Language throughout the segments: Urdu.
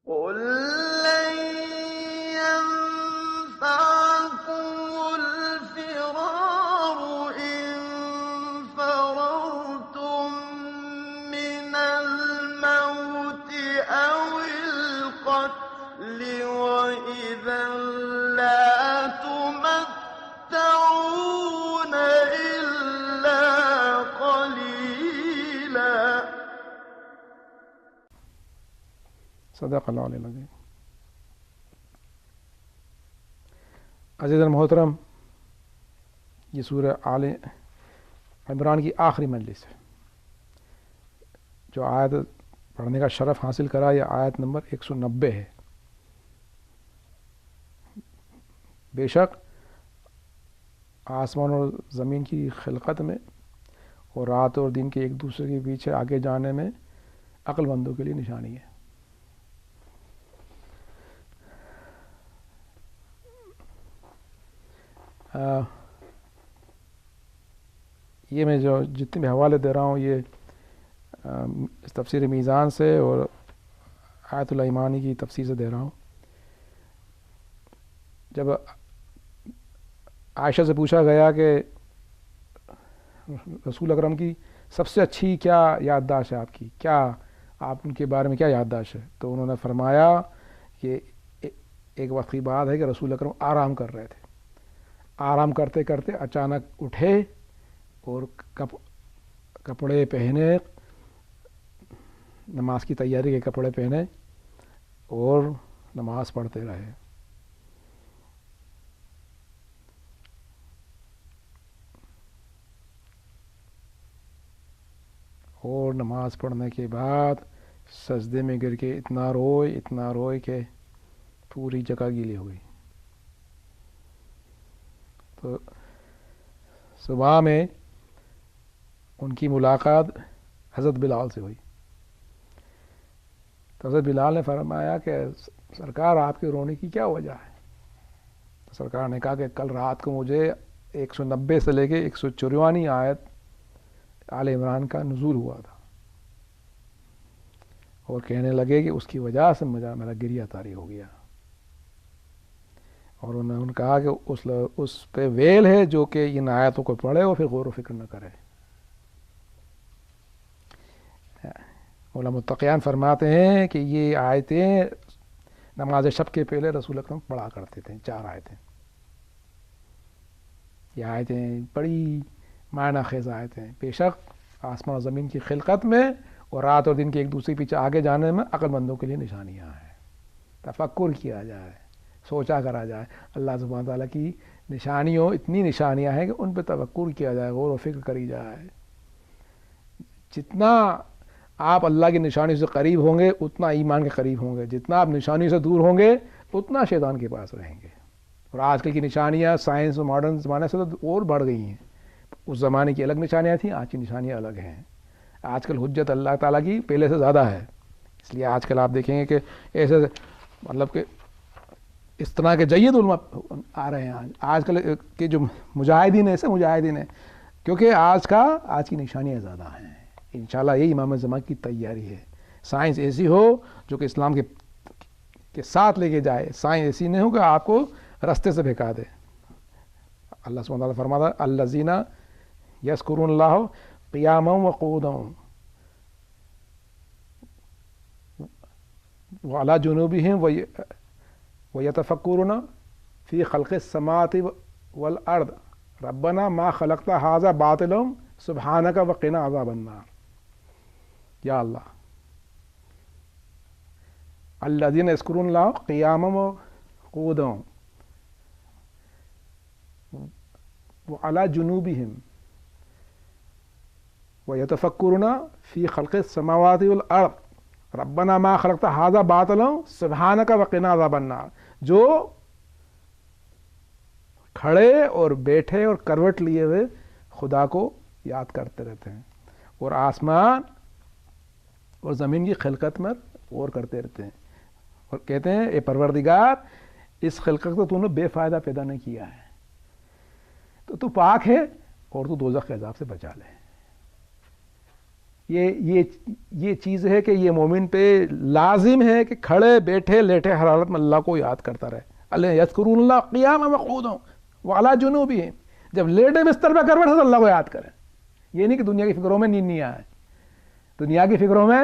قل لن ينفعكم الفرار إن فررتم من الموت أو القتل وإذا لا تمتعون إلا قليلا. صدق اللہ علیہ وسلم. عزیز المحترم، یہ سورہ آل عمران کی آخری مجلس ہے. جو آیت پڑھنے کا شرف حاصل کرا یہ آیت نمبر 190 ہے. بے شک آسمان اور زمین کی خلقت میں اور رات اور دن کے ایک دوسرے کے پیچھے آگے جانے میں عقل مندوں کے لیے نشانی ہے. یہ میں جو جتنے بھی حوالے دے رہا ہوں یہ اس تفسیر میزان سے اور آیت الایمانی کی تفسیر سے دے رہا ہوں. جب عائشہ سے پوچھا گیا کہ رسول اکرم کی سب سے اچھی کیا یادداشت ہے آپ کی، کیا آپ ان کے بارے میں کیا یادداشت ہے، تو انہوں نے فرمایا کہ ایک وقت کی بات ہے کہ رسول اکرم آرام کر رہے تھے. آرام کرتے کرتے اچانک اٹھے اور کپڑے پہنے، نماز کی تیاری کے کپڑے پہنے اور نماز پڑھتے رہے. اور نماز پڑھنے کے بعد سجدے میں گر کے اتنا روئے کہ پوری جگہ گیلی ہو گئی. تو صبح میں ان کی ملاقات حضرت بلال سے ہوئی. تو حضرت بلال نے فرمایا کہ سرکار آپ کے رونے کی کیا وجہ ہے؟ تو سرکار نے کہا کہ کل رات کو مجھے 190 سے لے کے 154 آیت آل عمران کا نزول ہوا تھا، اور کہنے لگے کہ اس کی وجہ سے میرا گریہ طاری ہو گیا. اور انہوں نے کہا کہ اس پہ ویل ہے جو کہ ان آیتوں کو پڑھے اور پھر غور و فکر نہ کرے. مولا متقیان فرماتے ہیں کہ یہ آیتیں نماز شب کے پہلے رسول اکرم پڑھا کرتے تھے. 4 آیتیں. یہ آیتیں بڑی معنی خیز آیتیں. بے شک آسمان و زمین کی خلقت میں اور رات اور دن کے ایک دوسرے کے پیچھے آگے جانے میں عقل مندوں کے لیے نشانیاں ہیں. تفکر کیا جائے، سوچا کرا جائے. اللہ سبحانہ تعالیٰ کی نشانیوں اتنی نشانیاں ہیں کہ ان پہ تفکر کیا جائے، غور و فکر کری جائے. جتنا آپ اللہ کی نشانی سے قریب ہوں گے اتنا ایمان کے قریب ہوں گے. جتنا آپ نشانی سے دور ہوں گے اتنا شیطان کے پاس رہیں گے. اور آج کل کی نشانیاں سائنس اور ماڈرن زمانے سے تو اور بڑھ گئی ہیں. اس زمانے کی الگ نشانیاں تھیں، آج کی نشانیاں الگ ہیں. آج کل حجت اللہ تعالیٰ کی پہلے سے زیادہ ہے. اس لیے آج کل آپ دیکھیں گے کہ ایسے مطلب کہ اس طرح کے جید علماء آ رہے ہیں. آج کل کے جو مجاہدین ایسے مجاہدین ہیں کیونکہ آج کی نشانیاں زیادہ ہیں. انشاءاللہ یہی امام زمان کی تیاری ہے. سائنس ایسی ہو جو کہ اسلام کے ساتھ لے کے جائے. سائنس ایسی نہیں ہو کہ آپ کو رستے سے بھگا دے. اللہ سبحانہ وتعالیٰ فرماتا ہے الذین یذکرون اللہ قیاما وقعودا وعلی جنوبہم ویتفکرون فی خلق السماوات والارض ربنا ما خلقت ھذا باطلا سبحانک وقنا عذاب النار. یا اللہ الذین یذکرون اللہ قیاما وقعودا وعلی جنوبہم ویتفکرون فی خلق السماوات والارض ربنا ما خلقت ھذا باطلا سبحانک وقنا عذاب النار. جو کھڑے اور بیٹھے اور کروٹ لیے ہوئے خدا کو یاد کرتے رہتے ہیں اور آسمان اور زمین کی خلقت میں غور کرتے رہتے ہیں اور کہتے ہیں اے پروردگار اس خلقت کو تو نے بے فائدہ پیدا نہیں کیا ہے، تو پاک ہے اور تو دوزخ کے عذاب سے بچا لے. یہ چیز ہے کہ یہ مومن پہ لازم ہے کہ کھڑے بیٹھے لیٹے ہر حالت میں اللہ کو یاد کرتا رہے. اللہ یذکرون اللہ قیاما وقعودا وعلی جنوبہم. جب لیٹے بستر پہ کروٹ ہے تو اللہ کو یاد کریں. یہ نہیں کہ دنیا کی فکروں میں نیند نہیں آئے. دنیا کی فکروں میں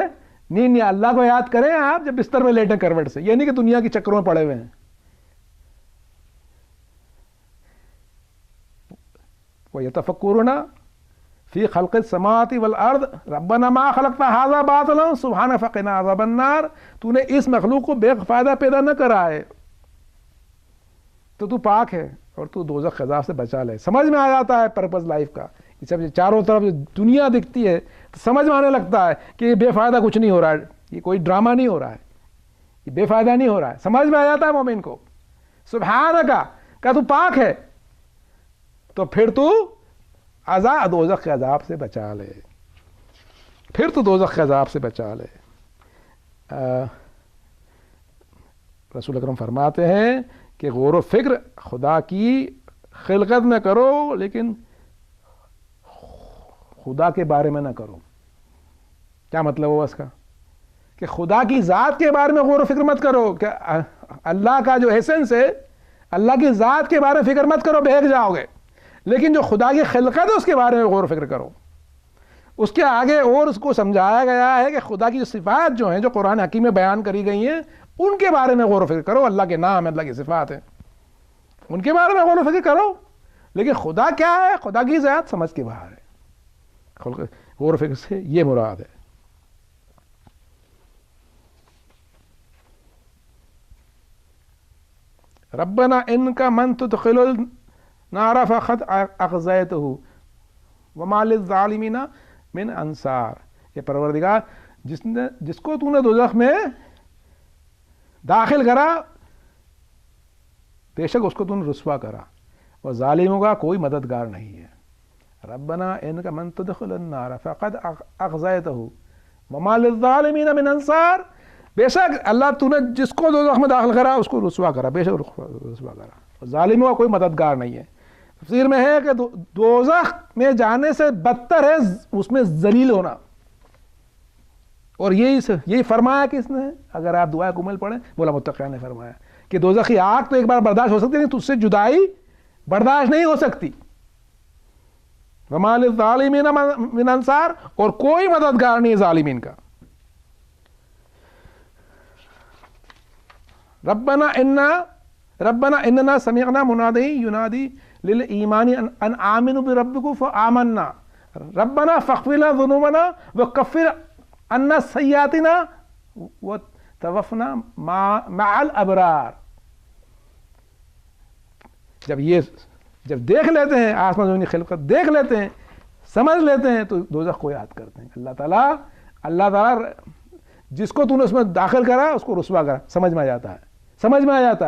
نیند نہیں. اللہ کو یاد کریں آپ جب بستر میں لیٹیں کروٹ سے. یہ نہیں کہ دنیا کی چکروں میں پڑے ہوئے ہیں. وَيَتَفَكُّرُونَ فِي خَلْقِ السَّمَاوَاتِ وَالْأَرْضِ رَبَّنَا مَا خَلَقْتَ هَذَا بَاطِلًا سُبْحَانَكَ فَقِنَا عَذَابَ النَّارِ. تو نے اس مخلوق کو بے فائدہ پیدا نہ کرا ہے تو پاک ہے اور تو دوزخ کے عذاب سے بچا لے. سمجھ میں آ جاتا ہے پرپز لائف کا. جب چاروں طرف دنیا دکھتی ہے تو سمجھ میں آنے لگتا ہے کہ یہ بے فائدہ کچھ نہیں ہو رہا ہے, یہ کوئی ڈرامہ نہیں ہو رہا ہے, یہ بے فائدہ نہیں ہو رہا ہے. سمجھ میں آ جاتا ہے مومن کو سبحانک کہ تو پاک ہے, تو پھر تو دوزخ کے عذاب سے بچا لے. پھر تو دوزخ کے عذاب سے بچا لے. رسول اکرم فرماتے ہیں کہ غور و فکر خدا کی خلقت میں کرو لیکن خدا کے بارے میں نہ کرو. کیا مطلب ہوا اس کا؟ کہ خدا کی ذات کے بارے میں غور و فکر مت کرو. کہ اللہ کا جو ایسنس ہے, اللہ کی ذات کے بارے میں فکر مت کرو, بہک جاؤ گے. لیکن جو خدا کی خلقت ہے اس کے بارے میں غور و فکر کرو. اس کے آگے اور اس کو سمجھایا گیا ہے کہ خدا کی جو صفات جو ہیں جو قرآن حکیم میں بیان کری گئی ہیں ان کے بارے میں غور و فکر کرو. اللہ کے نام ہیں, اللہ کی صفات ہیں, ان کے بارے میں غور و فکر کرو. لیکن خدا کیا ہے, خدا کی ذات سمجھ کے باہر ہے. غور و فکر سے یہ مراد ہے. ربنا ان کا من تدخل النار فقد اخزیتہ وما للظالمین من انصار. یہ پروردگار جس کو تو نے دوزخ میں داخل کرا بے شک اس کو تو نے رسوا کرا, اور ظالموں کا کوئی مددگار نہیں ہے. ربنا ان کا من تدخل النار فقد اخزیتہ وما للظالمین من انصار. بے شک اللہ تو نے جس کو دوزخ میں داخل کرا اس کو رسوا کرا, بے شک رسوا کرا, اور ظالموں کا کوئی مددگار نہیں ہے. تفسیر میں ہے کہ دوزخ میں جانے سے بدتر ہے اس میں ذلیل ہونا. اور یہی فرمایا کس نے؟ اگر آپ دعائے کمل پڑھیں, مولا متقیٰ نے فرمایا کہ دوزخ کی آگ تو ایک بار برداشت ہو سکتی ہے لیکن تجھ سے جدائی برداشت نہیں ہو سکتی. وما للظالمین من انصار, اور کوئی مددگار نہیں ظالمین کا. ربنا اننا سمعنا منادی ینادی للایمان ان آمنوا بربکم فآمنا ربنا فاغفر لنا ذنوبنا وکفر عنا سیئاتنا وتوفنا مع الابرار. جب دیکھ لیتے ہیں آسمان زمین کی خلقت, دیکھ لیتے ہیں, سمجھ لیتے ہیں, تو دوزخ کو یاد کرتے ہیں. اللہ تعالیٰ جس کو تو نے اس میں داخل کرا اس کو رسوا کرا. سمجھ میں آ جاتا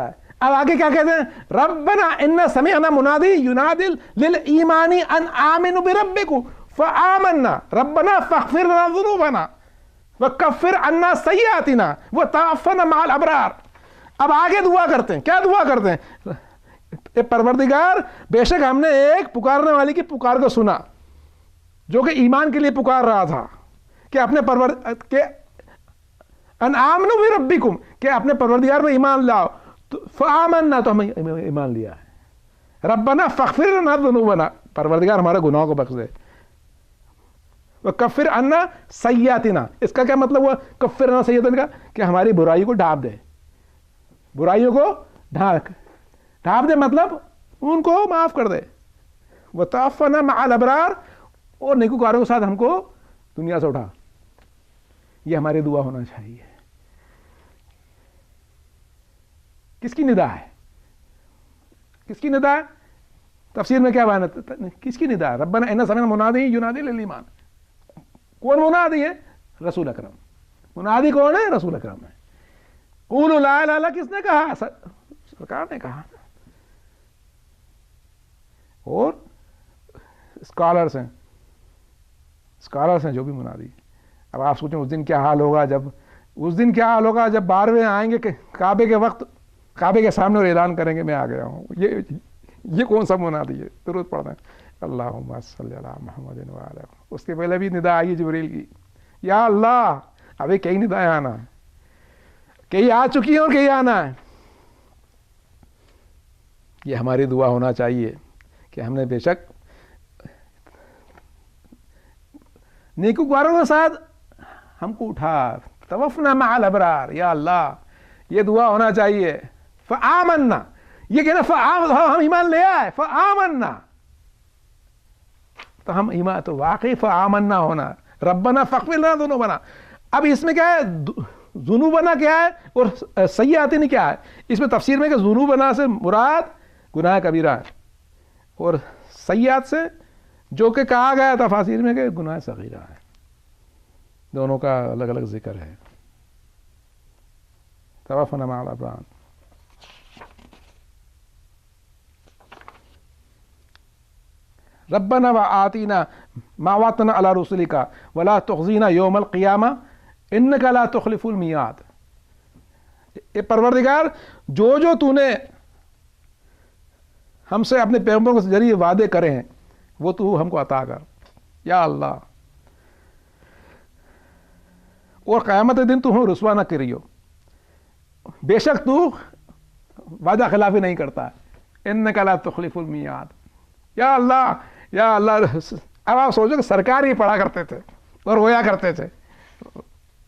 ہے. اب آگے کیا کہتے ہیں؟ ربنا اننا سمعنا منادی ینادی للایمان ان آمنوا بربکم فآمنا ربنا فاغفر لنا ذنوبنا وکفر عنا سیئاتنا وتوفنا مع الابرار. اب آگے دعا کرتے ہیں. کیا دعا کرتے ہیں؟ اے پروردگار, بے شک ہم نے ایک پکارنے والی کی پکار کو سنا جو کہ ایمان کے لیے پکار رہا تھا کہ اپنے ان آمنوا بربکم, کہ اپنے پروردگار میں ایمان لاؤ. فآمنا, تو ہم ایمان لیا ہے. ربنا فاغفر لنا ذنوبنا, پروردگار ہمارے گناہوں کو بخش دے. وکفر عنا سیئاتنا, اس کا کیا مطلب ہوا کفر عنا سیئاتنا کا؟ کہ ہماری برائی کو ڈھانپ دے, برائیوں کو ڈھانپ دے, مطلب ان کو معاف کر دے. وتوفنا مع الابرار, اور نیکوکاروں کے ساتھ ہم کو دنیا سے اٹھا. یہ ہماری دعا ہونا چاہیے. کس کی ندا ہے؟ کس کی ندا ہے؟ تفسیر میں کیا بیان ہے؟ کس کی ندا ہے؟ ربنا اننا سمعنا منادی ینادی للایمان. کون منادی ہے؟ رسول اکرم. منادی کون ہے؟ رسول اکرم ہے. قولوا لا الہ الا اللہ کس نے کہا؟ سرکار نے کہا. اور اسکالرس ہیں جو بھی منادی. اب آپ سوچیں اس دن کیا حال ہوگا جب 12ویں آئیں گے کہ کعبے کے وقت کعبے کے سامنے اور اعلان کریں گے میں آ گیا ہوں. یہ کون سا منادی ہے؟ درود پڑھنا ہے اللہم صلی علی محمد وعلی. اس کے پہلے بھی ندا آئی جبریل کی. یا اللہ ابھی کہیں نہیں تھا آنا, کہیں آ چکی ہے اور کہیں آنا ہے. یہ ہماری دعا ہونا چاہیے کہ ہم نے بے شک نیکوکاروں کے ساتھ ہم کو اٹھا, توفنا مع الابرار. یا اللہ یہ دعا ہونا چاہیے. فآمنا, یہ کہنا ہم ایمان لے آئے, فآمنا تو ہم ایمان, تو واقعی فآمنا ہونا. ربنا فاغفر لنا ذنوبنا. اب اس میں کیا ہے, ذنوبنا کیا ہے اور سیئاتین کیا ہے؟ اس میں تفسیر میں کہ ذنوبنا سے مراد گناہ کبیرہ ہے, اور سیئات سے جو کہ کہا گیا تفاسیر میں کہ گناہ صغیرہ ہے. دونوں کا الگ الگ ذکر ہے. توفنا مع الابرار. ربنا وآتنا ما وعدتنا على رسلك ولا تخزنا يوم القيامة انك لا تخلف الميعاد. اے پروردگار جو تو نے ہم سے اپنے پیغمبروں کے ذریعے وعدے کرے ہیں وہ تو ہم کو عطا کر یا اللہ, اور قیامت دن تو ہم رسوا نہ کریو, بے شک تو وعدہ خلافی نہیں کرتا ہے. انک لا تخلف المیعاد. یا اللہ یا اللہ. اب آپ سوچو کہ سرکار ہی پڑھا کرتے تھے اور رویا کرتے تھے.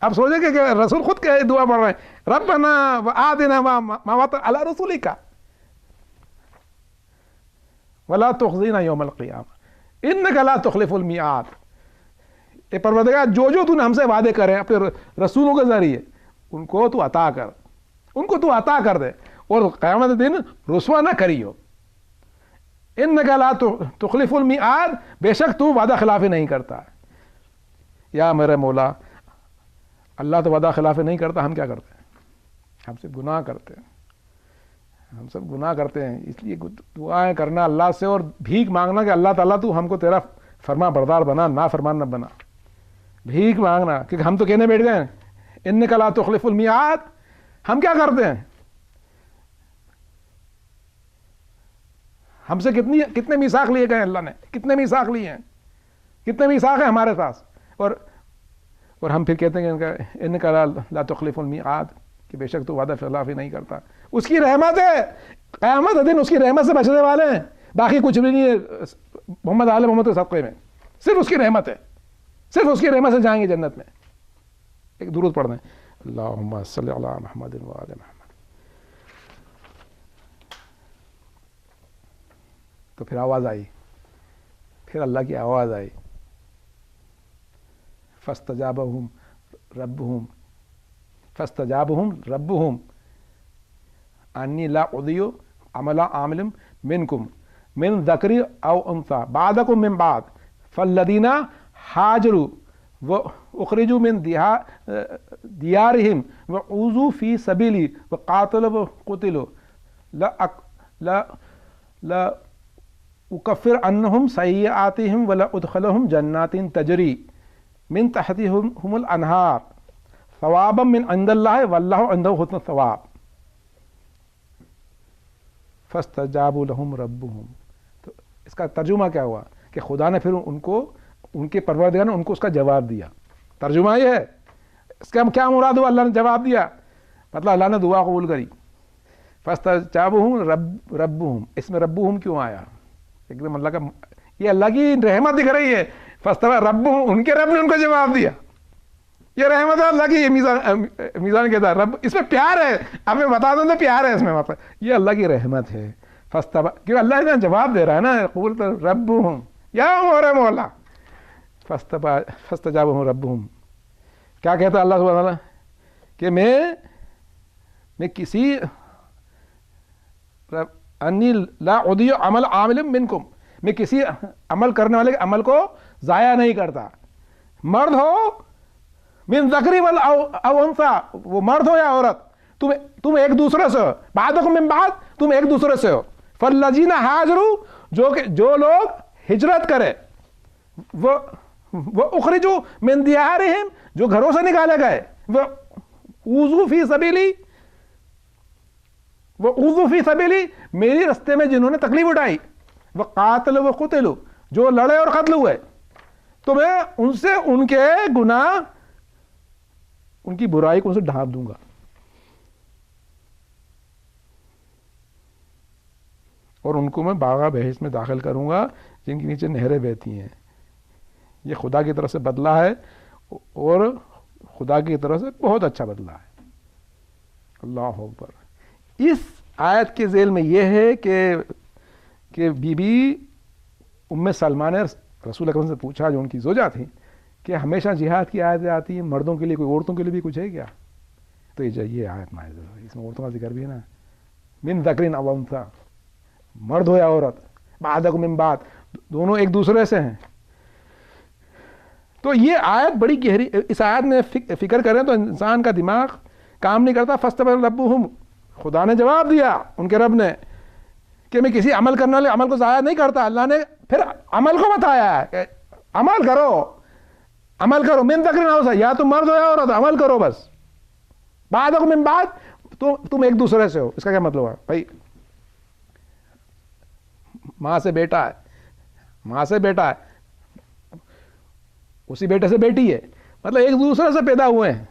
اب سوچے کہ رسول خود کے دعا پڑھ رہے ہیں, ربنا وآتنا ما وعدتنا علی رسولک ولا تخزنا یوم القیامہ انک لا تخلف المیعاد. اے پروردگار جو تو نے ہم سے وعدے کرے ہیں اپنے رسولوں کے ذریعے ان کو تو عطا کر, ان کو تو عطا کر دے اور قیامت دن رسوا نہ کریو. انک لا تخلف المیعاد, بے شک تو وعدہ خلافی نہیں کرتا. یا میرے مولا, اللہ تو وعدہ خلافی نہیں کرتا, ہم کیا کرتے ہیں؟ ہم سے گناہ کرتے ہیں, ہم سب گناہ کرتے ہیں. اس لیے دعائیں کرنا اللہ سے اور بھیک مانگنا کہ اللہ تعالیٰ تو ہم کو تیرا فرما بردار بنا, نا فرمان نہ بنا. بھیک مانگنا کہ ہم تو کہنے بیٹھ گئے انک لا تخلف المیعاد. ہم کیا کرتے ہیں؟ ہم سے کتنے میثاق لیے گئے اللہ نے, کتنے میثاق لیے ہیں, کتنے میثاق ہیں ہمارے پاس, اور ہم پھر کہتے ہیں کہ انک لا تخلف المیعاد, کہ بے شک تو وعدہ خلافی نہیں کرتا. اس کی رحمت ہے, قیامت دن اس کی رحمت سے بچنے والے ہیں, باقی کچھ بھی نہیں ہے. محمد آل محمد کے صدقے میں صرف اس کی رحمت ہے, صرف اس کی رحمت سے جائیں گے جنت میں. ایک درود پڑھ دیں, اللہم صلی علی محمد و آل محمد. تو پھر آواز آئی, پھر اللہ کی آواز آئی, فاستجابہم ربہم انی لا اضیع عمل عامل منکم من ذکر او انثى بعضکم من بعض فالذین ہاجروا واخرجوا من دیارہم وعوذوا فی سبیلی وقاتلوا وقتلوا لا اکفر عنہم سیئاتہم ولا ادخلہم جنات تجری من تحتہم الانہار ثوابا من عند اللہ واللہ عنده حسن الثواب. فاستجابوا لهم ربهم. تو اس کا ترجمہ کیا ہوا کہ خدا نے پھر ان کو, ان کے پروردگار نے ان کو اس کا جواب دیا. ترجمہ یہ ہے, اس کا کیا مراد ہوا؟ اللہ نے جواب دیا, مطلب اللہ نے دعا قبول کری. فاستجابوا ربهم, اس میں ربهم کیوں آیا؟ ایک دم اللہ کا, یہ اللہ کی رحمت دکھ رہی ہے. فاستجاب ربهم, ان کے رب نے ان کو جواب دیا. یہ رحمت ہے اللہ کی, یہ میزان کہتا ہے رب, اس میں پیار ہے. اب میں بتا دوں تو پیار ہے اس میں, مطلب یہ اللہ کی رحمت ہے. کیوں اللہ نے جواب دے رہا ہے نا, قبول کر ربهم یا میرے مولا. فاستجابهم ربهم, کیا کہتا اللہ سبحانہ وتعالیٰ کہ میں کسی انی لا اضیع عمل عامل منکم, میں کسی عمل کرنے والے کے عمل کو ضائع نہیں کرتا. مرد ہو من ذکری او انثی, وہ مرد ہو یا عورت, تم ایک دوسرے سے ہو, بعضکم من بعض, تم ایک دوسرے سے ہو. فالذین ہاجروا, جو لوگ ہجرت کرے, وہ اخرجوا من دیارہم, جو گھروں سے نکالے گئے, وہ اوذوا فی سبیلی, وہ اوذوا فی سبیلی, میری رستے میں جنہوں نے تکلیف اٹھائی, وہ قاتلوا وقتلوا, جو لڑے اور قتل ہوئے, تو میں ان سے ان کے گناہ ان کی برائی کو ان سے ڈھانپ دوں گا. اور ان کو میں باغ بہشت میں داخل کروں گا جن کے نیچے نہریں بہتی ہیں. یہ خدا کی طرف سے بدلہ ہے اور خدا کی طرف سے بہت اچھا بدلہ ہے. اللہ اکبر. اس آیت کے ذیل میں یہ ہے کہ بی بی ام سلمہ نے رسول اکرم سے پوچھا، جو ان کی زوجہ تھی، کہ ہمیشہ جہاد کی آیتیں آتی ہیں مردوں کے لیے، کوئی عورتوں کے لیے بھی کچھ ہے کیا؟ تو یہ آیت نازل ہوئی، اس میں عورتوں کا ذکر بھی ہے نا. من ذکر او انثی، مرد ہو یا عورت، بعضکم من بعض، دونوں ایک دوسرے سے ہیں. تو یہ آیت بڑی گہری. اس آیت میں فکر کریں تو انسان کا دماغ کام نہیں کرتا. فاستجاب ربہم، خدا نے جواب دیا ان کے رب نے کہ میں کسی عمل کرنے والے عمل کو ضائع نہیں کرتا. اللہ نے پھر عمل کو بتایا ہے کہ عمل کرو من ذکر او انثی، یا تم مرد ہو یا عورت، عمل کرو بس. بعضکم من بعض، تم ایک دوسرے سے ہو. اس کا کیا مطلب ہے بھائی؟ ماں سے بیٹا ہے، اسی بیٹے سے بیٹی ہے، مطلب ایک دوسرے سے پیدا ہوئے ہیں،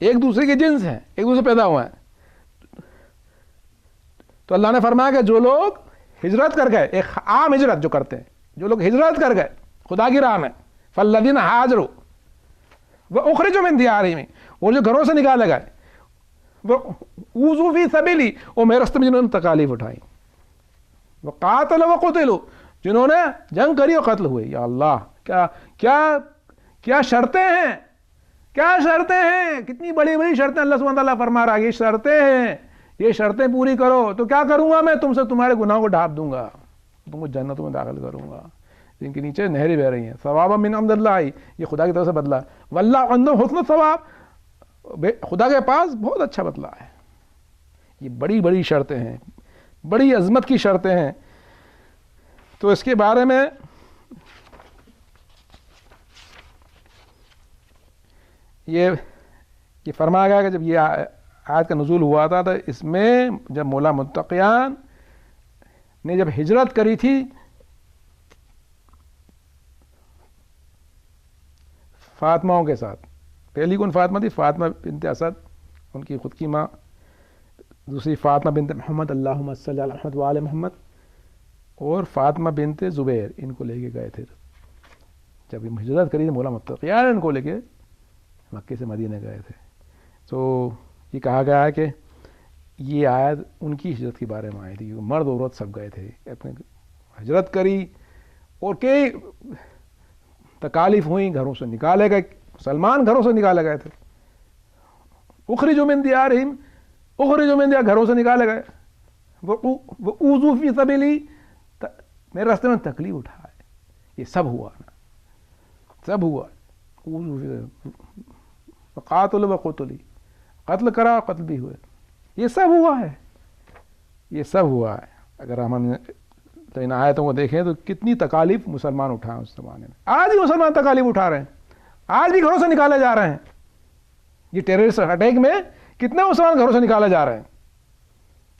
ایک دوسرے کے جنس ہیں، ایک دوسرے سے پیدا ہوئے ہیں. تو اللہ نے فرمایا کہ جو لوگ ہجرت کر گئے، ایک عام ہجرت جو کرتے ہیں، جو لوگ ہجرت کر گئے خدا کی راہ میں، فالذین ہاجروا واخرجوا من دیارہم، وہ جو گھروں سے نکالے گئے، وأوذوا فی سبیلی، وہ میرے راستے میں جنہوں نے تکالیف اٹھائی، وقاتلوا وقتلوا، جنہوں نے جنگ کری اور قتل ہوئے. یا اللہ، کیا شرطیں ہیں، کیا شرطیں ہیں، کتنی بڑی بڑی شرطیں اللہ سبحانہ تعالیٰ فرما رہا ہے. یہ شرطیں ہیں، یہ شرطیں پوری کرو تو کیا کروں گا میں؟ تم سے تمہارے گناہوں کو ڈھانپ دوں گا، تم کو جنتوں میں داخل کروں گا جن کے نیچے نہریں بہ رہی ہیں. ثوابا من عند اللہ، یہ خدا کی طرف سے بدلہ. واللہ عنده حسن الثواب، خدا کے پاس بہت اچھا بدلہ ہے. یہ بڑی بڑی شرطیں ہیں، بڑی عظمت کی شرطیں ہیں. تو اس کے بارے میں یہ فرمایا گیا کہ جب یہ آیت کا نزول ہوا تھا تو اس میں جب مولا متقیان نے جب ہجرت کری تھی فاطمہ کے ساتھ، پہلی کون فاطمہ تھی؟ فاطمہ بنت اسد، ان کی خود کی ماں. دوسری فاطمہ بنت محمد، اللہم صلی علی محمد وآل محمد، اور فاطمہ بنت زبیر، ان کو لے کے گئے تھے. جب یہ ہجرت کری تھی مولا متقیان ان کو لے کے مکے سے مدینہ گئے تھے. تو یہ کہا گیا ہے کہ یہ آیت ان کی ہجرت کے بارے میں آئی تھی. مرد عورت سب گئے تھے، اپنے ہجرت کری اور کئی تکالیف ہوئیں، گھروں سے نکالے گئے، مسلمان گھروں سے نکالے گئے تھے. اخرجوا من دیارہم، گھروں سے نکالے گئے. وأوذوا فی سبیلی، میرے راستے میں تکلیف اٹھائے. یہ سب ہوا نا، سب ہوا. قاتل وقتل، قتل کرا، قتل بھی ہوئے. یہ سب ہوا ہے، یہ سب ہوا ہے. اگر ہم ان آیتوں کو دیکھیں تو کتنی تکالیف مسلمان اٹھائیں اس زمانے میں. آج بھی مسلمان تکالیف اٹھا رہے ہیں، آج بھی گھروں سے نکالے جا رہے ہیں. یہ ٹیررسٹ اٹیک میں کتنے مسلمان گھروں سے نکالے جا رہے ہیں.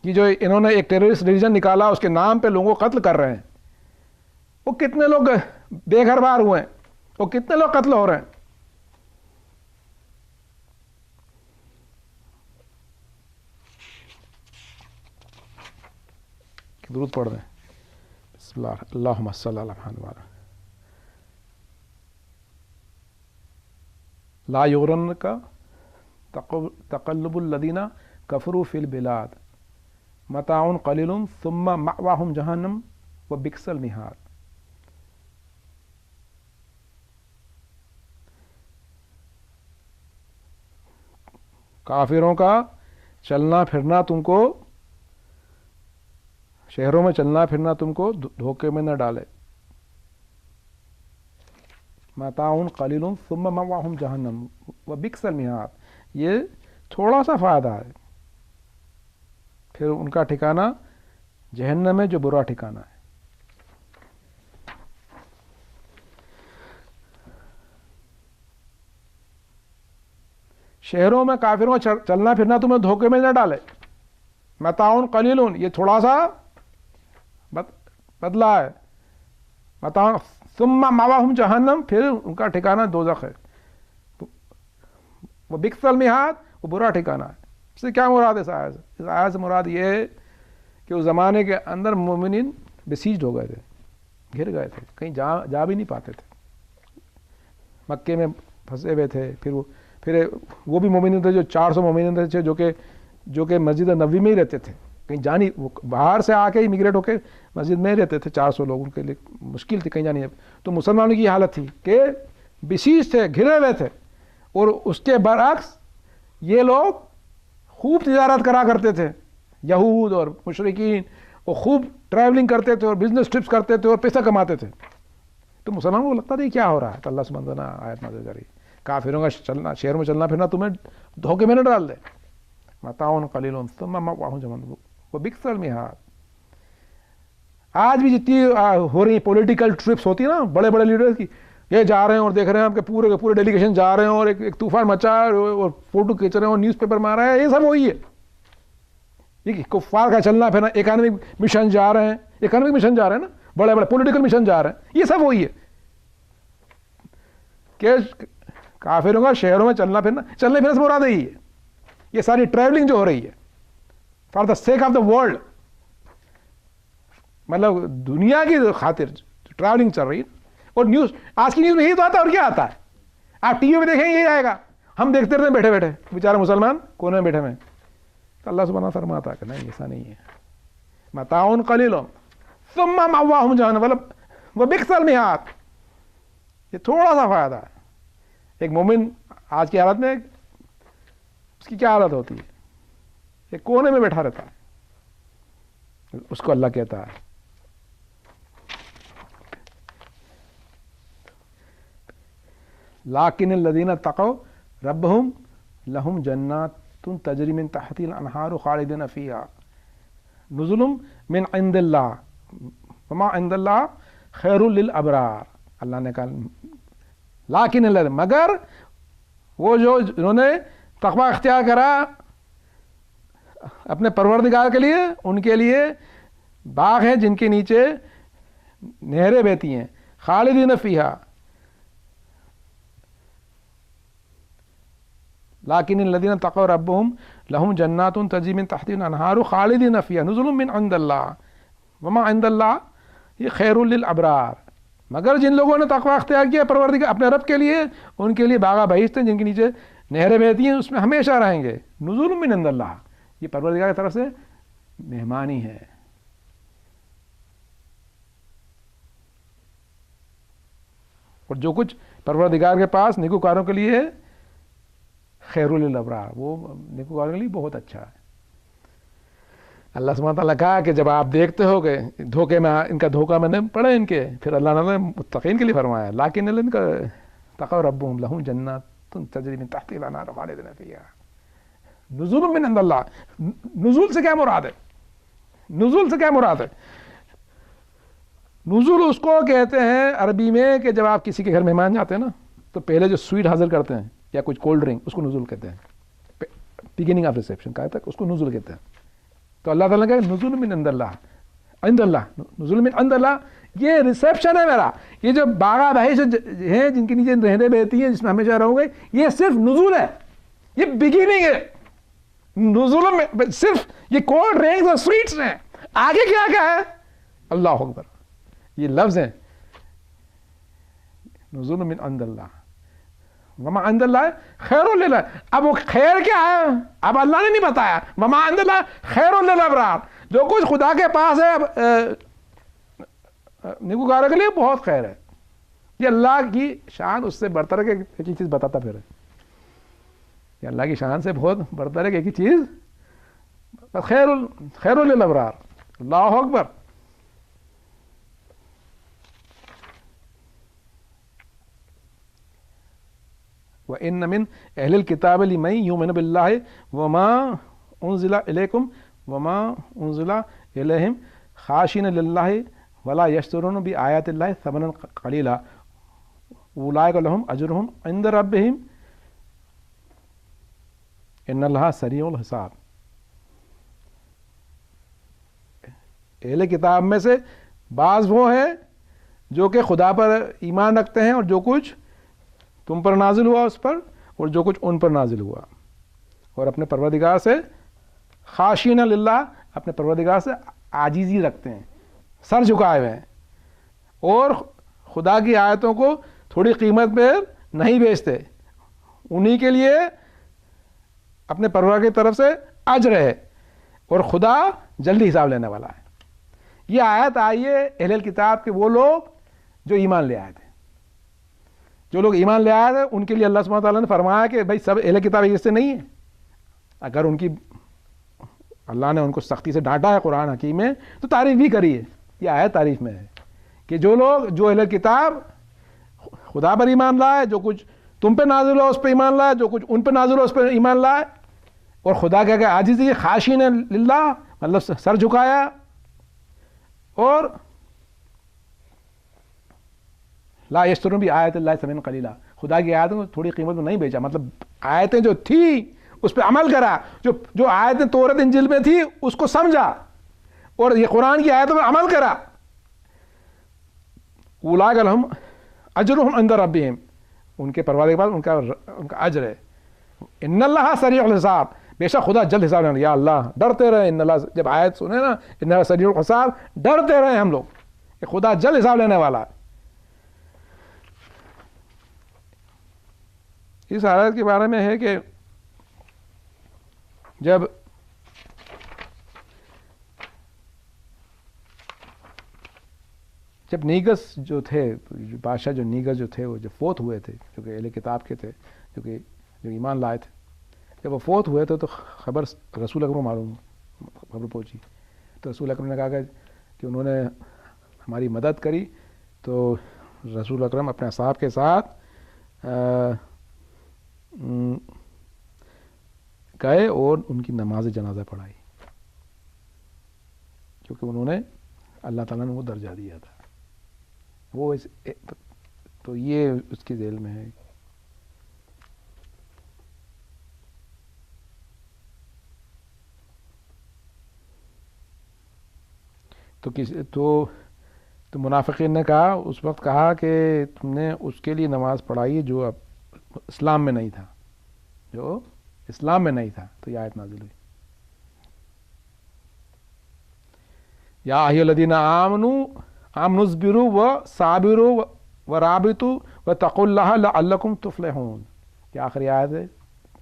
یہ جو انہوں نے ایک ٹیررسٹ ریلیجن نکالا، اس کے نام پہ لوگوں کو قتل کر رہے ہیں. وہ کتنے لوگ بے گھر بار ہوئے ہیں، وہ کتنے لوگ قتل ہو رہے ہیں. درود پڑھ دیں. بسم اللہ، اللہم صلی علی محمد وعلی. لا یغرنک تقلب الذین کفروا فی البلاد متاع قلیل ثم مأواہم جہنم وبئس المہاد. کافروں کا چلنا پھرنا تم کو، شہروں میں چلنا پھرنا تم کو دھوکے میں نہ ڈالے. متاع قلیل ثم مأواہم جہنم وبئس المہاد، یہ تھوڑا سا فائدہ ہے، پھر ان کا ٹھکانہ جہنم ہے جو برا ٹھکانہ ہے. شہروں میں کافروں کا چلنا پھرنا تمہیں دھوکے میں نہ ڈالے. متاع قلیل، یہ تھوڑا سا بدلہ ہے. متاع ثم مأواہم جہنم، پھر ان کا ٹھکانہ دوزخ ہے. وہ بکس المیہات، وہ برا ٹھکانہ ہے. اس سے کیا مراد ہے؟ اس آیت سے مراد یہ ہے کہ اس زمانے کے اندر مومنین بسیجڈ ہو گئے تھے، گھر گئے تھے، کہیں جا بھی نہیں پاتے تھے، مکے میں پھنسے ہوئے تھے. پھر وہ بھی مومنین تھے جو 400 مومنین تھے جو کہ مسجد نبوی میں ہی رہتے تھے، کہیں جانی، وہ باہر سے آ کے امیگریٹ ہو کے مسجد میں ہی رہتے تھے. 400 لوگ، ان کے لیے مشکل تھی کہیں جانی. تو مسلمانوں کی حالت تھی کہ بسیج تھے، گھرے ہوئے تھے. اور اس کے برعکس یہ لوگ خوب تجارت کرا کرتے تھے، یہود اور مشرکین، وہ خوب ٹریولنگ کرتے تھے اور بزنس ٹرپس کرتے تھے اور پیسہ کماتے تھے. تو مسلمانوں کو لگتا تھا یہ کیا ہو رہا ہے. تو اللہ سبحانہ وتعالیٰ آیت نازل کری، کافروں کا چلنا، شہر میں چلنا پھرنا تمہیں دھوکے میں نہ ڈال دے. متاع قلیل ثم مأواہم جہنم وبئس المہاد. آج بھی جتنی ہو رہی پولیٹیکل ٹرپس ہوتی ہیں نا بڑے بڑے لیڈرز کی، یہ جا رہے ہیں اور دیکھ رہے ہیں آپ کے پورے کے پورے ڈیلیگیشن جا رہے ہیں اور ایک طوفان مچا اور فوٹو کھینچ رہے ہیں اور نیوز پیپر میں آ رہا ہے، یہ سب وہی ہے. یہ کفار کا چلنا پھرنا، اکانومک مشن جا رہے ہیں، اکانومک مشن جا رہے ہیں نا، بڑے بڑے پولیٹیکل مشن جا رہے ہیں، یہ سب وہی ہے کہ کافروں کا شہروں میں چلنے پھرنا سے مراد یہی ہے. یہ ساری ٹریولنگ جو ہو رہی ہے for the sake of the world, مطلب دنیا کی خاطر ٹریولنگ چل رہی ہے. اور نیوز، آج کی نیوز میں یہی تو آتا ہے، اور کیا آتا ہے؟ آپ ٹی وی میں دیکھیں یہی آئے گا. ہم دیکھتے رہتے ہیں بیٹھے بیٹھے، بیچارے مسلمان کونے میں بیٹھے ہوئے. تو اللہ سبحانہ فرماتا ہے کہ نہیں، ایسا نہیں ہے. متاع قلیل ثم مأواہم جہنم وبئس المہاد. یہ تھوڑا سا فائدہ ہے. ایک مومن آج کی حالت میں اس کی کیا حالت ہوتی ہے؟ ایک کونے میں بیٹھا رہتا ہے. اس کو اللہ کہتا ہے لیکن الذین اتقوا ربہم لہم جنات تجری من تحتہا الانہار خالدین فیہا نزل من عند اللہ وما عند اللہ خیر للابرار. اللہ نے کہا لیکن الذین، مگر وہ جو جنہوں نے تقوی اختیار کرا اپنے پروردگار کے لیے، ان کے لیے باغ ہیں جن کے نیچے نہریں بہتی ہیں، خالدین فیہا. لیکن الذین اتقوا ربہم لہم جنات تجری من تحتہا الانہار خالدین فیہا نزل من عند اللہ وما عند اللہ یہ خیر للابرار. مگر جن لوگوں نے تقوی اختیار کیا پروردگار اپنے رب کے لیے، ان کے لیے باغ بہشت ہیں جن کے نیچے نہریں بہتی ہیں، اس میں ہمیشہ رہیں گے. نزول من عند اللہ، یہ پروردگار کی طرف سے مہمانی ہے. اور جو کچھ پروردگار کے پاس نیکوکاروں کے لیے ہے خیر للابرار، وہ نیکوکاروں کے لیے بہت اچھا ہے. اللہ سبحانہ تعالیٰ کہا کہ جب آپ دیکھتے ہو کہ دھوکے میں، ان کا دھوکہ میں نے پڑے ان کے، پھر اللہ نے متقین کے لیے فرمایا لیکن ان کا اتقوا ربہم لہم جنات تجری من تحتہا الانہار خالدین فیہا نزول من عند اللہ. نزول سے کیا مراد ہے؟ نزول سے کیا مراد ہے؟ نزول اس کو کہتے ہیں عربی میں کہ جب آپ کسی کے گھر مہمان جاتے ہیں نا تو پہلے جو سویٹ حاضر کرتے ہیں یا کچھ کولڈ ڈرنک، اس کو نزول کہتے ہیں. بگننگ آف ریسیپشن کہا تک اس کو نزول کہتے ہیں. تو اللہ تعالیٰ نے کہا نزول من عند اللہ، عند اللہ، نزول من عند اللہ، یہ ریسیپشن ہے میرا. یہ جو باغ بہشت ہیں جن کے نیچے نہریں بہتی ہیں جس میں ہمیشہ رہوں گے، یہ صرف نزول ہے، یہ بگننگ ہے. نزول میں صرف یہ کولڈ ڈرنکس اور سویٹس ہیں، آگے کیا کیا ہے؟ اللہ اکبر. یہ لفظ ہیں نزول من عند اللہ وما عند اللہ خیر للابرار. اب وہ خیر کیا ہے اب اللہ نے نہیں بتایا. وما عند اللہ خیر للابرار، جو کچھ خدا کے پاس ہے نیکوکاروں کے لیے بہت خیر ہے. یہ اللہ کی شان اس سے برتر ہے کہ ایک ہی چیز بتاتا پھر ہے. یہ اللہ کی شان سے بہت برتر ہے کہ ایک ہی چیز خیر للابرار. اللہ اکبر. وَإِنَّ مِنْ أَهْلِ الْكِتَابِ لِمَن يُؤْمِنُ بِاللَّهِ وَمَا أُنزِلَ إِلَيْكُمْ وَمَا أُنزِلَ إِلَيْهِمْ خَاشِعِينَ لِلَّهِ وَلَا يَشْتَرُونَ بِآيَاتِ اللَّهِ ثَمَنًا قَلِيلًا أُولَٰئِكَ لَهُمْ أَجْرُهُمْ عِندَ رَبِّهِمْ إِنَّ اللَّهَ سَرِيعُ الْحِسَابِ. اہل کتاب میں سے بعض وہ ہیں جو کہ خدا پر ایمان رکھتے ہیں اور جو کچھ تم پر نازل ہوا اس پر اور جو کچھ ان پر نازل ہوا، اور اپنے پروردگار سے خاشعین للہ، اپنے پروردگار سے عاجزی رکھتے ہیں، سر جھکائے ہوئے ہیں، اور خدا کی آیتوں کو تھوڑی قیمت پہ نہیں بیچتے، انہی کے لیے اپنے پروردگار کی طرف سے اجر ہے، اور خدا جلدی حساب لینے والا ہے۔ یہ آیت آئی ہے اہل کتاب کے وہ لوگ جو ایمان لے آئے تھے، جو لوگ ایمان لے آئے تھے ان کے لیے اللہ سبحانہ تعالیٰ نے فرمایا کہ بھائی سب اہل کتاب اس سے نہیں ہے، اگر ان کی اللہ نے ان کو سختی سے ڈانٹا ہے قرآن حکیم میں تو تعریف بھی کری ہے، یہ آیت تعریف میں ہے کہ جو لوگ جو اہل کتاب خدا پر ایمان لائے، جو کچھ تم پہ نازل ہو اس پہ ایمان لائے، جو کچھ ان پہ نازل ہو اس پہ ایمان لائے، اور خدا کہہ کے عاجزی خاشعین للہ مطلب سر جھکایا، اور لا یشترون بآیات اللہ ثمنا قلیلا، خدا کی آیتوں کو تھوڑی قیمت میں نہیں بیچا، مطلب آیتیں جو تھی اس پہ عمل کرا، جو آیتیں تورات انجیل میں تھی اس کو سمجھا اور یہ قرآن کی آیتوں پہ عمل کرا، اولئک لہم اجرہم عند ربہم، ان کے پروردگار کے پاس ان کا اجر ہے۔ ان اللہ سریع الحساب، بے شک خدا جلد حساب لینا، یا اللہ ڈرتے رہے، ان اللہ جب آیت سنے نا ان اللہ سریع الحساب، ڈرتے رہے ہم لوگ کہ خدا جلد حساب لینے والا ہے۔ اس آیت کے بارے میں ہے کہ جب نیگس جو تھے، بادشاہ جو نیگس جو تھے وہ جو فوت ہوئے تھے، جو کہ اہل کتاب کے تھے، جو ایمان لائے تھے، جب وہ فوت ہوئے تھے تو خبر رسول اکرم معلوم خبر پہنچی، تو رسول اکرم نے کہا کہ انہوں نے ہماری مدد کری، تو رسول اکرم اپنے اصحاب کے ساتھ گئے اور ان کی نماز جنازہ پڑھائی، کیونکہ انہوں نے اللہ تعالیٰ نے وہ درجہ دیا تھا، وہ تو یہ اس کی ذیل میں ہے۔ تو منافقین نے کہا، اس وقت کہا کہ تم نے اس کے لیے نماز پڑھائی جو اب اسلام میں نہیں تھا، جو اسلام میں نہیں تھا، تو یہ آیت نازل ہوئی، یا ایھا الذین آمنوا اصبروا وصابروا ورابطوا واتقوا اللہ لعلکم تفلحون۔ یہ آخری آیت ہے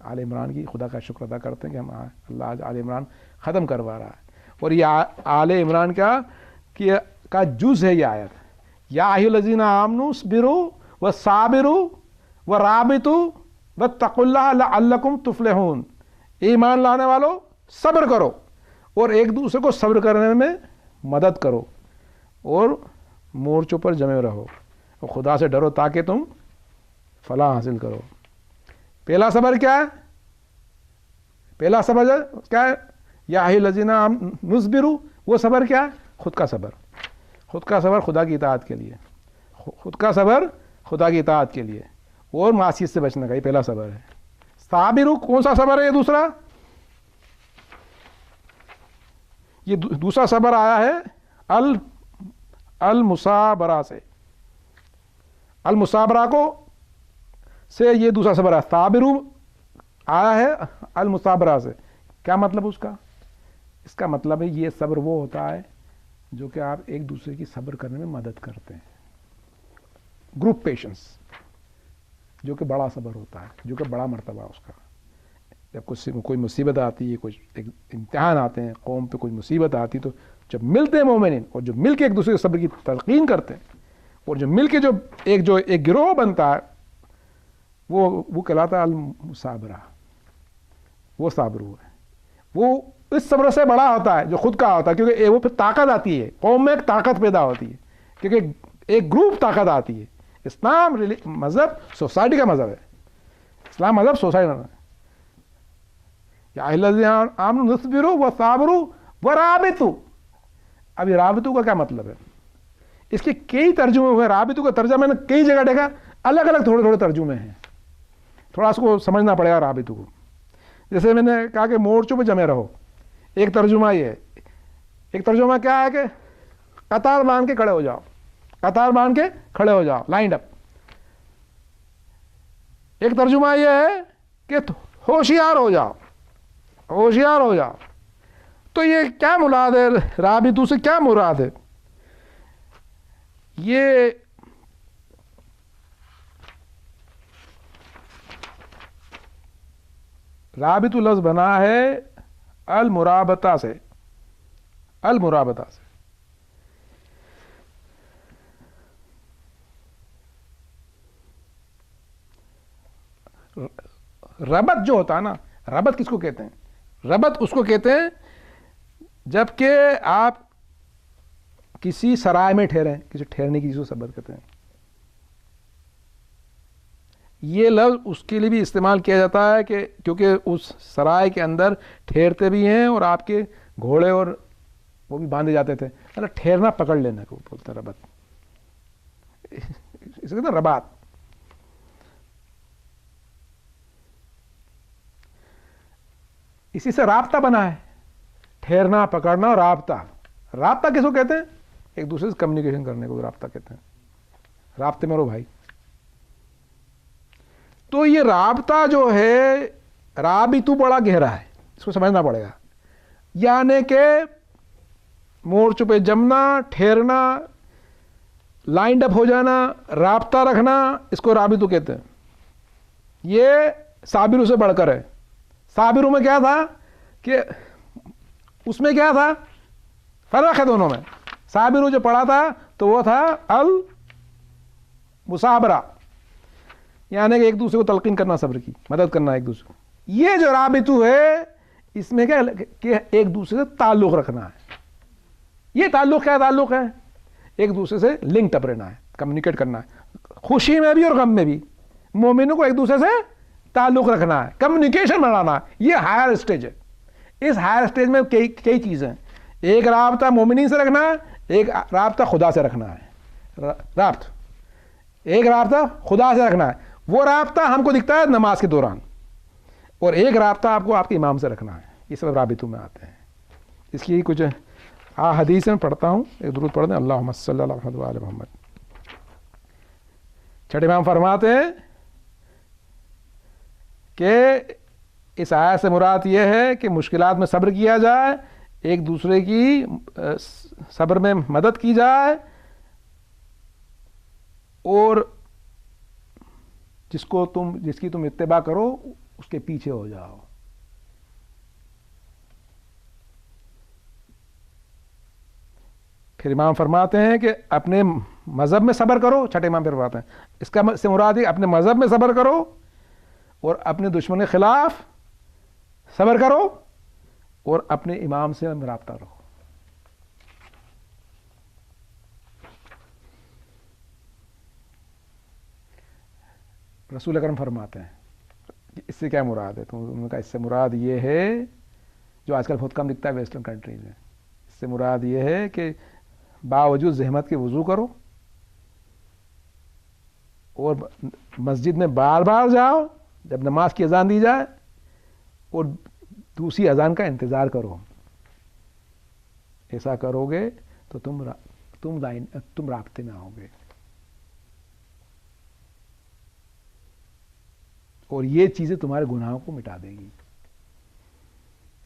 آل عمران کی، خدا کا شکر ادا کرتے ہیں کہ ہم اللہ آل عمران ختم کروا رہا ہے، اور یہ آل عمران کا جز ہے یہ آیت، یا ایھا الذین آمنوا اصبروا وصابروا ورابطوا واتقوا اللہ لعلکم تفلحون، ایمان لانے والوں صبر کرو اور ایک دوسرے کو صبر کرنے میں مدد کرو اور مورچوں پر جمے رہو اور خدا سے ڈرو تاکہ تم فلاح حاصل کرو۔ پہلا صبر کیا ہے؟ پہلا صبر کیا ہے؟ یا ایھا الذین آمنوا اصبروا، وہ صبر کیا ہے؟ خود کا صبر، خود کا صبر خدا کی اطاعت کے لیے، خود کا صبر خدا کی اطاعت کے لیے اور معصیت سے بچنے کا، یہ پہلا صبر ہے۔ صابرو کون سا صبر ہے؟ یہ دوسرا، یہ دوسرا صبر آیا ہے المصابرہ سے، المصابرہ کو سے یہ دوسرا صبر ہے، صابرو آیا ہے المصابرہ سے، کیا مطلب اس کا؟ اس کا مطلب ہے یہ صبر وہ ہوتا ہے جو کہ آپ ایک دوسرے کی صبر کرنے میں مدد کرتے ہیں، گروپ پیشنس، جو کہ بڑا صبر ہوتا ہے، جو کہ بڑا مرتبہ اس کا۔ جب کوئی مصیبت آتی ہے، کوئی ایک امتحان آتے ہیں، قوم پہ کوئی مصیبت آتی، تو جب ملتے ہیں مومنین اور جو مل کے ایک دوسرے کے صبر کی تلقین کرتے ہیں، اور جو مل کے جو ایک گروہ بنتا ہے، وہ کہلاتا ہے المصابرہ، وہ صابرو ہے، وہ اس صبر سے بڑا ہوتا ہے جو خود کا ہوتا ہے، کیونکہ وہ پھر طاقت آتی ہے، قوم میں ایک طاقت پیدا ہوتی ہے، کیونکہ ایک گروپ طاقت آتی ہے۔ اسلام مذہب سوسائٹی کا مذہب ہے، اسلام مذہب سوسائٹی کا، یا ایھا الذین آمنوا اصبروا وصابروا ورابطوا۔ اب یہ رابطوں کا کیا مطلب ہے؟ اس کے کئی ترجمے ہوئے، رابطوں کا ترجمہ میں نے کئی جگہ دیکھا، الگ الگ تھوڑے ترجمے ہیں، تھوڑا اس کو سمجھنا پڑے گا رابطوں کو۔ جیسے میں نے کہا کہ مورچوں پہ جمے رہو، ایک ترجمہ یہ ہے، ایک ترجمہ کیا ہے کہ قطار باندھ کے کھڑے ہو جاؤ، قطار باندھ کے کھڑے ہو جاؤ، لائنڈ اپ۔ ایک ترجمہ یہ ہے کہ ہوشیار ہو جاؤ، ہوشیار ہو جاؤ. تو یہ کیا مراد ہے؟ رابطو سے کیا مراد ہے؟ یہ رابطو لفظ بنا ہے المرابطہ سے، المرابطہ سے. ربط جو ہوتا ہے نا، ربط کس کو کہتے ہیں؟ ربط اس کو کہتے ہیں جب کہ آپ کسی سرائے میں ٹھہریں، کسی ٹھہرنے کی چیز کو سبت کہتے ہیں. یہ لفظ اس کے لیے بھی استعمال کیا جاتا ہے کہ کیونکہ اس سرائے کے اندر ٹھہرتے بھی ہیں اور آپ کے گھوڑے اور وہ بھی باندھے جاتے تھے، مطلب ٹھہرنا، پکڑ لینا کو بولتے ہیں ربط. اسے کہتے ہیں رباط. اسی سے رابطہ بنا ہے، ٹھہرنا، پکڑنا اور رابطہ. رابطہ کس کو کہتے ہیں؟ ایک دوسرے سے کمیونیکیشن کرنے کو رابطہ کہتے ہیں. رابطے میں رہو بھائی. تو یہ رابطہ جو ہے، رابطو بڑا گہرا ہے، اس کو سمجھنا پڑے گا. یعنی کہ مورچوں پہ جمنا، ٹھہرنا، لائنڈ اپ ہو جانا، رابطہ رکھنا، اس کو رابطو کہتے ہیں. یہ صابروں سے بڑھ کر ہے. صابروں میں کیا تھا کہ اس میں کیا تھا؟ فرق ہے دونوں میں. صابروں جو پڑھا تھا تو وہ تھا المصابرہ، یعنی کہ ایک دوسرے کو تلقین کرنا، صبر کی مدد کرنا ایک دوسرے کو. یہ جو رابطو ہے اس میں کیا کہ ایک دوسرے سے تعلق رکھنا ہے. یہ تعلق کیا تعلق ہے؟ ایک دوسرے سے لنکڈ اپ رہنا ہے، کمیونیکیٹ کرنا ہے، خوشی میں بھی اور غم میں بھی. مومنوں کو ایک دوسرے سے تعلق رکھنا ہے، کمیونیکیشن بڑھانا ہے. یہ ہائر اسٹیج ہے. اس ہائر اسٹیج میں کئی چیزیں ہیں. ایک رابطہ مومنین سے رکھنا ہے، ایک رابطہ خدا سے رکھنا ہے. ایک رابطہ خدا سے رکھنا ہے، وہ رابطہ ہم کو دکھتا ہے نماز کے دوران، اور ایک رابطہ آپ کو آپ کے امام سے رکھنا ہے. یہ سب رابطوں میں آتے ہیں. اس کی کچھ حدیث میں پڑھتا ہوں، ایک درود پڑھ دیں. اللہم صلی اللہ علیہ محمد. چھٹے امام فرماتے ہیں کہ اس آیت سے مراد یہ ہے کہ مشکلات میں صبر کیا جائے، ایک دوسرے کی صبر میں مدد کی جائے، اور جس کی تم اتباع کرو اس کے پیچھے ہو جاؤ. پھر امام فرماتے ہیں کہ اپنے مذہب میں صبر کرو. چھٹے امام پھر فرماتے ہیں اس کا سے مراد ہے اپنے مذہب میں صبر کرو اور اپنے دشمن کے خلاف صبر کرو اور اپنے امام سے رابطہ رکھو. رسول اکرم فرماتے ہیں اس سے کیا مراد ہے؟ تو انہوں نے کہا اس سے مراد یہ ہے جو آج کل بہت کم دکھتا ہے ویسٹرن کنٹریز میں. اس سے مراد یہ ہے کہ باوجود زحمت کے وضو کرو اور مسجد میں بار بار جاؤ جب نماز کی اذان دی جائے، اور دوسری اذان کا انتظار کرو. ایسا کرو گے تو تم رابطے میں آؤ گے. اور یہ چیزیں تمہارے گناہوں کو مٹا دے گی.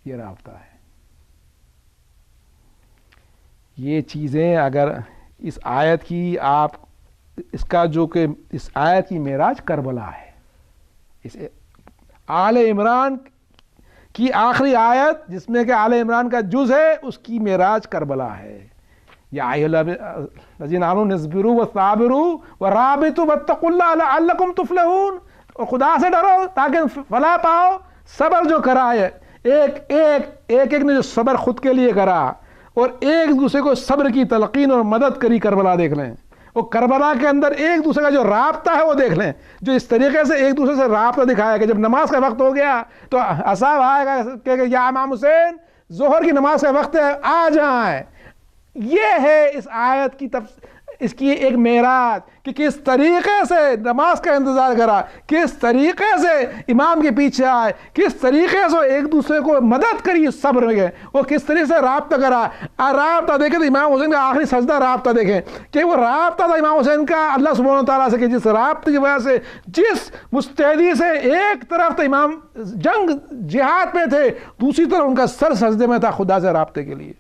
یہ رابطہ ہے. یہ چیزیں اگر اس آیت کی اس کا جو کہ اس آیت کی معراج کربلا ہے. اس آل عمران کی آخری آیت جس میں کہ آل عمران کا جز ہے، اس کی معراج کربلا ہے. یا ایھا الذین آمنوا اصبروا وصابروا ورابطوا واتقوا اللہ لعلکم تفلحون. اور خدا سے ڈرو تاکہ فلاح پاؤ. صبر جو کرا ہے، ایک نے جو صبر خود کے لیے کرا اور ایک دوسرے کو صبر کی تلقین اور مدد کری. کربلا دیکھ لیں، وہ کربلا کے اندر ایک دوسرے کا جو رابطہ ہے وہ دیکھ لیں. جو اس طریقے سے ایک دوسرے سے رابطہ دکھایا کہ جب نماز کا وقت ہو گیا تو اصحاب آئے گا کہ یا امام حسین ظہر کی نماز کا وقت ہے، آ جائیں. یہ ہے اس آیت کی اس کی ایک معراج کہ کس طریقے سے نماز کا انتظار کرا, کس طریقے سے امام کے پیچھے آئے, کس طریقے سے ایک دوسرے کو مدد کری صبر میں, وہ کس طریقے سے رابطہ کرا. رابطہ دیکھیں تو امام حسین کا آخری سجدہ رابطہ دیکھیں کہ وہ رابطہ تھا امام حسین کا اللہ سبحانہ و تعالیٰ سے, کہ جس رابطے کی وجہ سے جس مستعدی سے ایک طرف تو امام جنگ جہاد پہ تھے, دوسری طرف ان کا سر سجدے میں تھا خدا سے رابطے کے لیے.